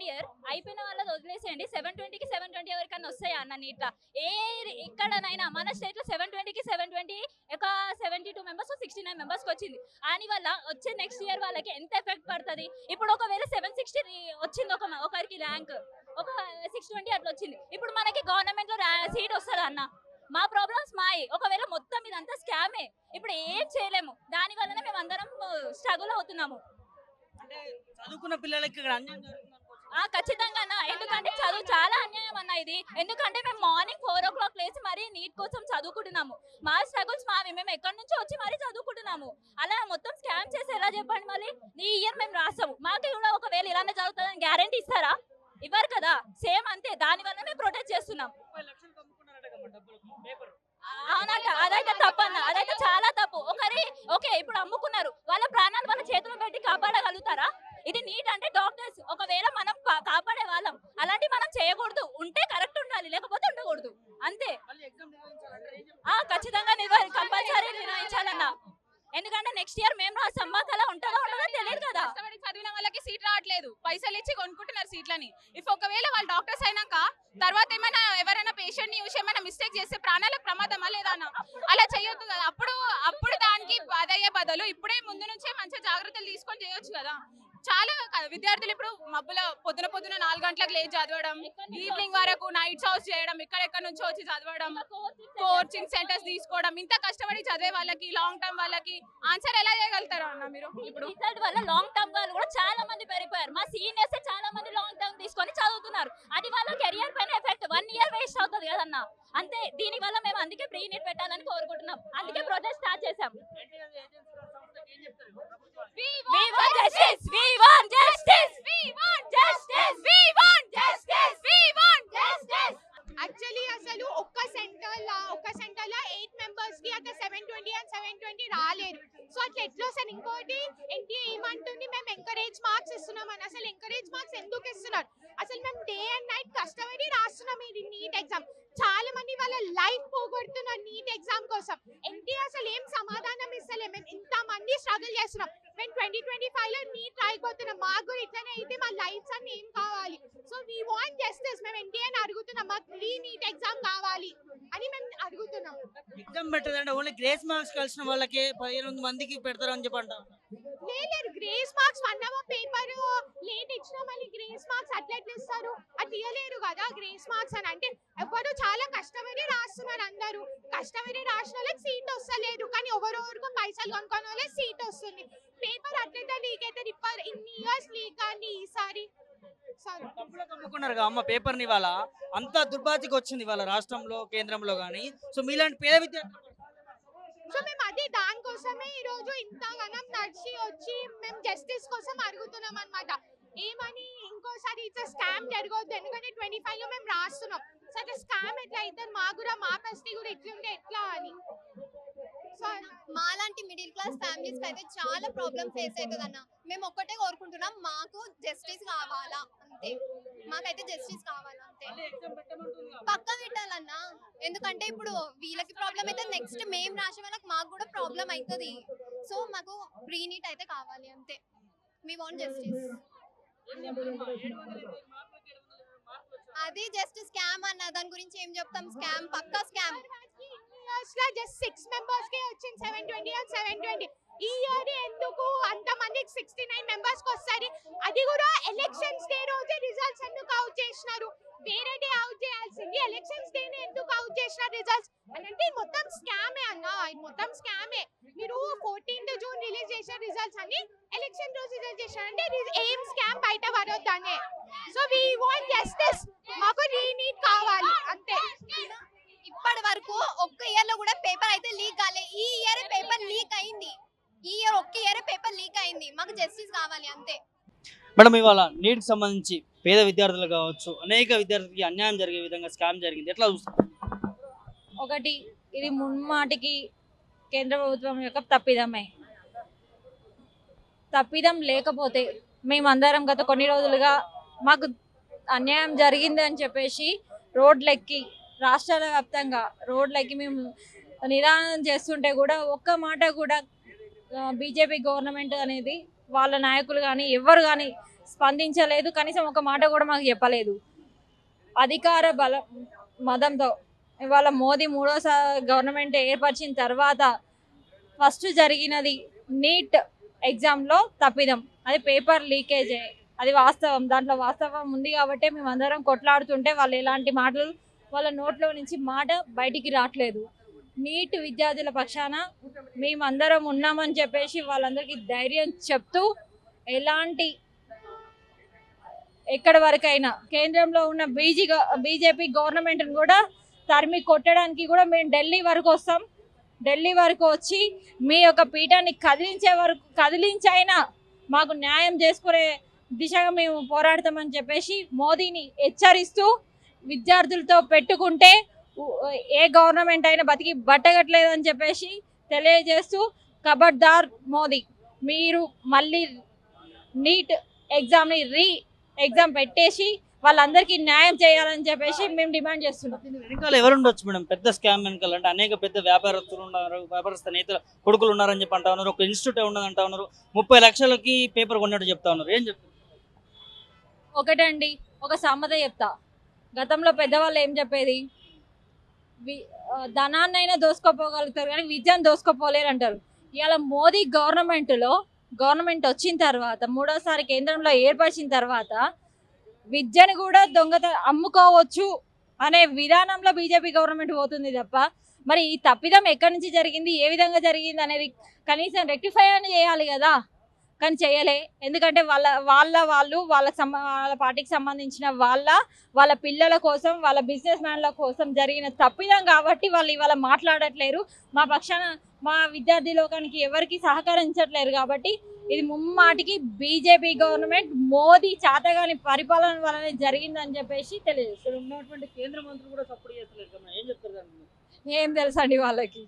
Year అయిపోయిన వాళ్ళది వదిలేసేయండి. 720కి 720 ఎవరికన్నా వస్తాయా అన్న నీట్లా? ఏ ఇక్కడనైనా మన స్టేట్ లో 720కి 720 ఒక 72 మెంబర్స్ 69 మెంబర్స్ కి వచ్చింది. దాని వల్ల వచ్చే నెక్స్ట్ ఇయర్ వాళ్ళకి ఎంత ఎఫెక్ట్ పడుతుంది? ఇప్పుడు ఒకవేళ 760 వచ్చింది ఒకరికి ర్యాంక్, ఒక 620 అట్లా వచ్చింది. ఇప్పుడు మనకి గవర్నమెంట్ లో సీట్ వస్తుంది అన్న. మా ప్రాబ్లమ్స్ మాయి. ఒకవేళ మొత్తం ఇదంతా స్కామే, ఇప్పుడు ఏం చేయలేము. దాని వల్లనే మేము అందరం స్ట్రగుల్ అవుతున్నాము. అంటే చదువుకున్న పిల్లలకి ఇక్కడ అన్యాయం జరుగుతుంది అనుకోవచ్చు. ఖచ్చితంగా అన్న. ఎందుకంటే చదువు చాలా అన్యాయం అన్న ఇది. ఎందుకంటే మేము మార్నింగ్ 4 o'clock లేచి మరీ నీట్ కోసం చదువుకుంటున్నాము. మా స్ట్రగుల్స్ మావి. మేము ఎక్కడి నుంచో వచ్చి మరీ చదువుకుంటున్నాము. అలా మొత్తం స్కామ్ చేసి ఎలా చెప్పండి? మళ్ళీ ఈ ఇయర్ మేము రాస్తాము, మాకు కూడా ఒకవేళ ఇలానే చదువుతుందని గ్యారంటీ ఇస్తారా? ఇవ్వరు కదా. సేమ్ అంతే. దాని వల్ల మేము ప్రొటెస్ట్ చేస్తున్నాం. 30 లక్షలు అమ్ముకున్నారట కదా డబ్బులు పేపర్. అవునట. అదైతే తప్పన్న. అదైతే చాలా తప్పు. ఓకే ఇప్పుడు అమ్ముకున్నారు, వాళ్ళ ప్రాణాలు వాళ్ళ చేతులు పెట్టి కాపాడగలుగుతారా? ఇది నీట్ అంటే డాక్టర్స్. ఒకవేళ మనం కాపాడే వాళ్ళం, అలాంటి మనం చేయకూడదు. ఉంటే కరెక్ట్ ఉండాలి, లేకపోతే ఉండకూడదు. అంతే. మళ్ళీ ఎగ్జామ్ నిర్వహించాలంటే ఏం చెప్తారు? ఖచ్చితంగా కంపల్సరీ నిర్వహించాలన్నా. ఎందుకంటే నెక్స్ట్ ఇయర్ మేము రాస్తాం, మాకు అలా ఉంటుందో ఉండదో తెలియదు కదా. కష్టపడి చదివిన వాళ్ళకి సీట్ రావట్లేదు, పైసలు ఇచ్చి కొనుక్కుంటున్నారు సీట్లని. ఇఫ్ ఒకవేళ వాళ్ళు డాక్టర్స్ అయినాక తర్వాత ఏమైనా ఎవరైనా పేషెంట్ ని చూసి ఏమైనా మిస్టేక్ చేస్తే ప్రాణాలకు ప్రమాదమా లేదా అన్న? అలా చేయొద్దు కదా. అప్పుడు దానికి అదయ్యే బదులు ఇప్పుడే ముందు నుంచే మంచి జాగ్రత్తలు తీసుకొని చేయొచ్చు కదా. చాలా విద్యార్థులు ఇప్పుడు మబ్బుల పొద్దున 4 గంటలకు లేచి చదవడం, ఈవినింగ్ వరకు నైట్స్ హౌస్ చేయడం, ఎక్కడెక్కడ నుంచో వచ్చి చదవడం, కోచింగ్ సెంటర్స్ తీసుకోవడం, ఇంత కష్టపడి చదివే వాళ్ళకి లాంగ్ టర్మ్ వాళ్ళకి ఆన్సర్ ఎలా చేయగలుగుతారు అన్న మీరు? ఇప్పుడు రిజల్ట్ వల్ల లాంగ్ టర్మ్ వాళ్ళు కూడా చాలా మంది పెరిగిపోయారు. మా సీనియర్స్ చాలా మంది లాంగ్ టర్మ్ తీసుకొని చదువుతున్నారు. అది వాళ్ళ కెరియర్ పైన ఎఫెక్ట్. 1 year వేస్ట్ అవుతుంది కదన్నా. అంతే. దీని వల్ల మేము అందుకే ప్రీ నీట్ పెట్టాలని కోరుకుంటున్నాం. అందుకే ప్రొటెస్ట్ స్టార్ట్ చేసాం. We want justice. We want justice. We want justice. We want justice. We want justice. Actually అసలు ఒక్క సెంటర్ లా 8 మెంబర్స్ కి అట్లా 720 and 720 రాలేదు. సో అట్లా ఎట్లా వస్తారు? ఇంకోటి ఎన్టీఏ ఏమంటుంది, మేము ఎంకరేజ్ మార్క్స్ ఇస్తున్నాం అని. అసలు ఎంకరేజ్ మార్క్స్ ఎందుకు ఇస్తున్నారు? అసలు మేము డే అండ్ నైట్ కష్టపడి రాస్తున్నాం ఇది నీట్ ఎగ్జామ్. చాలా మంది వాళ్ళ లైఫ్ పోగొడుతున్నారు నీట్ ఎగ్జామ్ కోసం. ఎన్టీఏ అసలు ఏం సమాధానం ఇస్తలే. మేము ఇంత మంది స్ట్రగుల్ చేస్తున్నాం. మేము 2025 లో నీట్ రాయిపోతున్నాం. మాకు కూడా ఇట్లనే అయితే మా లైఫ్స్ అన్ని ఏం కావాలి? So we want justice. మేము ఎన్టీఏని అడుగుతున్నాం, మాకు ప్రీ నీట్ ఎగ్జామ్ కావాలి అని మేము అడుగుతున్నాం. ఎగ్జామ్ పెట్టదంటే ఓన్లీ గ్రేస్ మార్క్స్ కలిసిన వాళ్ళకి 15 మందికి పెడతారు అని చెప్పంట. లేదు, grace marks 1 hour paper late ఇచ్చినా మళ్ళీ గ్రేస్ మార్క్స్ అట్లా ఇస్తారు? అది తీయలేరు కదా గ్రేస్ మార్క్స్ అని. అంటే ఎవరు చాలా కష్టపడి రాస్తున్నారు. అందరూ కష్టపడి రాసిన వాళ్ళకి సీట్ వస్తలేదు, కానీ ఎవరెవరికి పైసలు కొనుక్కొని వాళ్ళకి సీట్ వస్తుంది. పేపర్ అట్లయితే లీక్ అయితే ఇన్ని ఇయర్స్ లీక్ అండి ఈసారి. అమ్ముకున్నారు అమ్మ పేపర్ ని. వాళ్ళ అంత దుర్భాగ్యకి వచ్చింది వాళ్ళ రాష్ట్రంలో కేంద్రంలో గానీ. సో మీలాంటి పేద విద్యార్థులు సో మేము అదే దానికోసమే ఈ రోజు ఇంతగానం నడిచి వచ్చి మేము జస్టిస్ కోసం అడుగుతున్నాం అన్నమాట. ఏమని ఇంకోసారి ఇట్లా స్కామ్ జరగవద్దు. ఎందుకంటే 25 లో మేము రాస్తున్నాం. సో అట్లా స్కామ్ ఎట్లా అయితే మాకు కూడా మా పరిస్థితి కూడా ఎట్లుంటే ఎట్లా అని. సో మాలాంటి మిడిల్ క్లాస్ ఫ్యామిలీస్ కి అయితే చాలా ప్రాబ్లమ్ ఫేస్ అవుతుంది అన్న. మేము ఒక్కటే కోరుకుంటున్నాం, మాకు జస్టిస్ కావాలా అంతే. మాకైతే జస్టిస్ కావాలా అంతే. పక్క పెట్టాలన్నా. ఎందుకంటే ఇప్పుడు వీళ్ళకి ప్రాబ్లం అయితే నెక్స్ట్ మేము రాసే వాళ్ళకి మాకు కూడా ప్రాబ్లం అవుతుంది. సో మాకు ప్రీ నీట్ అయితే కావాలి అంతే. We want justice. అది జస్ట్ స్కామ్ అన్న. దాని గురించి ఏం చెప్తాం? స్కామ్, పక్కా స్కామ్. జస్ట్ 6 మెంబర్స్ కే వచ్చింది 720 and 720. ఈ ఇయర్ ఎందుకు అంత మందికి 69 మెంబర్స్ కి వస్తుంది? అది కూడా ఎలక్షన్స్ డే రోజే రిజల్ట్స్ ఎందుకు అవుట్ చేసినారు? వేరే డే అవుట్ చేయాల్సింది. ఎలక్షన్స్ డే ఎందుకు అవుట్ చేసినారు రిజల్ట్స్ అంటే? మొత్తం స్కామే అన్న. మొత్తం స్కామే. మీరు 14th June రిలీజ్ చేసిన రిజల్ట్స్ అన్ని ఎలక్షన్ రోజు రిలీజ్ చేశారు అంటే ఏం స్కామ్ బయట పడొద్దనే. So we want justice. మాకు రీనీట్ కావాలి అంతే. ఇప్పటి వరకు ఒక్క ఇయర్ లో కూడా పేపర్ అయితే లీక్ కాలే. ఈ ఇయర్ పేపర్ లీక్ అయింది. ఈ ఇయర్ ఒక్క ఇయర్ పేపర్ లీక్ అయింది. మాకు జస్టిస్ కావాలి అంతే. మేడం, ఇవాళ నీట్ కి సంబంధించి పేద విద్యార్థులు కావచ్చు, అనేక విద్యార్థులకి అన్యాయం జరిగే విధంగా స్కామ్ జరిగింది. ఎట్లా చూస్తారు? ఒకటి, ఇది మున్మాటికి కేంద్ర ప్రభుత్వం యొక్క తప్పిదం లేకపోతే మేమందరం గత కొన్ని రోజులుగా మాకు అన్యాయం జరిగింది అని చెప్పేసి రోడ్లెక్కి, రాష్ట్రాల వ్యాప్తంగా రోడ్లెక్కి మేము నిదానం చేస్తుంటే కూడా ఒక్క మాట కూడా బీజేపీ గవర్నమెంట్ అనేది వాళ్ళ నాయకులు కానీ ఎవరు కానీ స్పందించలేదు, కనీసం ఒక మాట కూడా మాకు చెప్పలేదు. అధికార మదంతో ఇవాళ మోదీ మూడోసారి గవర్నమెంట్ ఏర్పరిచిన తర్వాత ఫస్ట్ జరిగినది నీట్ ఎగ్జామ్లో తప్పిదం. అది పేపర్ లీకేజే, అది వాస్తవం. దాంట్లో వాస్తవం ఉంది కాబట్టి మేమందరం కొట్లాడుతుంటే వాళ్ళు ఎలాంటి మాటలు వాళ్ళ నోట్లో నుంచి మాట బయటికి రావట్లేదు. నీట్ విద్యార్థుల పక్షాన మేమందరం ఉన్నామని చెప్పేసి వాళ్ళందరికీ ధైర్యం చెప్తూ ఎలాంటి ఎక్కడి వరకైనా కేంద్రంలో ఉన్న బీజేపీ గవర్నమెంట్ని కూడా తరిమి కొట్టడానికి కూడా మేము ఢిల్లీ వరకు వస్తాం. ఢిల్లీ వరకు వచ్చి మీ యొక్క పీఠాన్ని కదిలించైనా మాకు న్యాయం చేసుకునే దిశగా మేము పోరాడతామని చెప్పేసి మోదీని హెచ్చరిస్తూ, విద్యార్థులతో పెట్టుకుంటే ఏ గవర్నమెంట్ అయినా బతికి బట్టగట్లేదని చెప్పేసి తెలియజేస్తూ, ఖబర్దార్ మోదీ, మీరు మళ్ళీ నీట్ ఎగ్జామ్ని ఎగ్జామ్ పెట్టేసి వాళ్ళందరికీ న్యాయం చేయాలని చెప్పేసి మేము డిమాండ్ చేస్తున్నాం. వెనకాల ఎవరు ఉండొచ్చు మేడం? పెద్ద స్కామ్ వెనకాల అంటే అనేక పెద్ద వ్యాపారస్తులు ఉన్నారు, వ్యాపారస్థ నేతలు కొడుకులు ఉన్నారని చెప్పి అంటా ఉన్నారు. ఒక ఇన్స్టిట్యూట్ ఉన్నదంటా ఉన్నారు. 30 లక్షలకి పేపర్ కొన్నట్టు చెప్తా ఉన్నారు. ఏం చెప్తారు? ఒకటండి, ఒక సామెత చెప్తా. గతంలో పెద్దవాళ్ళు ఏం చెప్పేది, ధనాన్నైనా దోసుకోపోగలుగుతారు కానీ విద్యను దోసుకోపోలేరు అంటారు. ఇవాళ మోదీ గవర్నమెంట్ వచ్చిన తర్వాత, మూడోసారి కేంద్రంలో ఏర్పరిచిన తర్వాత విద్యను కూడా అమ్ముకోవచ్చు అనే విధానంలో బీజేపీ గవర్నమెంట్ పోతుంది తప్ప, మరి ఈ తప్పిదం ఎక్కడి నుంచి జరిగింది, ఏ విధంగా జరిగింది అనేది కనీసం రెక్టిఫై అని చేయాలి కదా, కానీ చేయలే. ఎందుకంటే వాళ్ళ పార్టీకి సంబంధించిన వాళ్ళ పిల్లల కోసం, వాళ్ళ బిజినెస్ మ్యాన్ల కోసం జరిగిన తప్పిదం కాబట్టి వాళ్ళు ఇవాళ మాట్లాడట్లేరు. మా పక్షాన మా విద్యార్థి లోకానికి ఎవరికి సహకరించట్లేరు. కాబట్టి ఇది ముమ్మాటికి బీజేపీ గవర్నమెంట్ మోదీ చాతగాని పరిపాలన వల్లనే జరిగిందని చెప్పేసి తెలియజేస్తారు. ఉన్నటువంటి కేంద్ర మంత్రులు కూడా సపోర్ట్ చేస్తలేరు కదా, ఏం చెప్తారు? ఏం తెలుసండి వాళ్ళకి.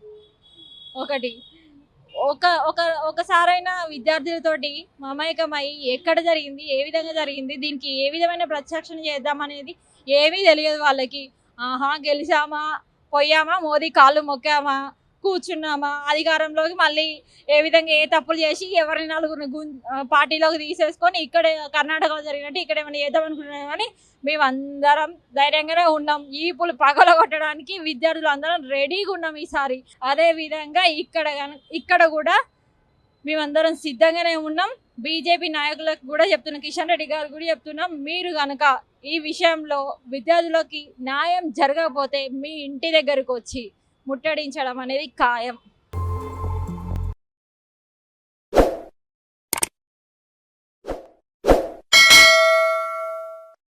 ఒకసారైనా విద్యార్థులతోటి మమేకమై ఎక్కడ జరిగింది, ఏ విధంగా జరిగింది, దీనికి ఏ విధమైన ప్రత్యక్షణ చేద్దామనేది ఏమీ తెలియదు వాళ్ళకి. గెలిచామా, పోయామా, మోదీ కాళ్ళు మొక్కామా, కూర్చున్నామా, అధికారంలోకి మళ్ళీ ఏ విధంగా ఏ తప్పులు చేసి ఎవరిని నలుగురిని పార్టీలోకి తీసేసుకొని ఇక్కడ కర్ణాటకలో జరిగినట్టు ఇక్కడ ఏమైనా చేద్దాం అనుకుంటున్నాం. కానీ మేమందరం ధైర్యంగానే ఉన్నాం. ఈపులు పగలగొట్టడానికి విద్యార్థులు అందరం రెడీగా ఉన్నాం ఈసారి. అదే విధంగా ఇక్కడ కూడా మేమందరం సిద్ధంగానే ఉన్నాం. బీజేపీ నాయకులకు కూడా చెప్తున్నాం, కిషన్ రెడ్డి గారు కూడా చెప్తున్నాం, మీరు కనుక ఈ విషయంలో విద్యార్థులకి న్యాయం జరగకపోతే మీ ఇంటి దగ్గరకు వచ్చి ముట్టడించడం అనేది ఖాయం.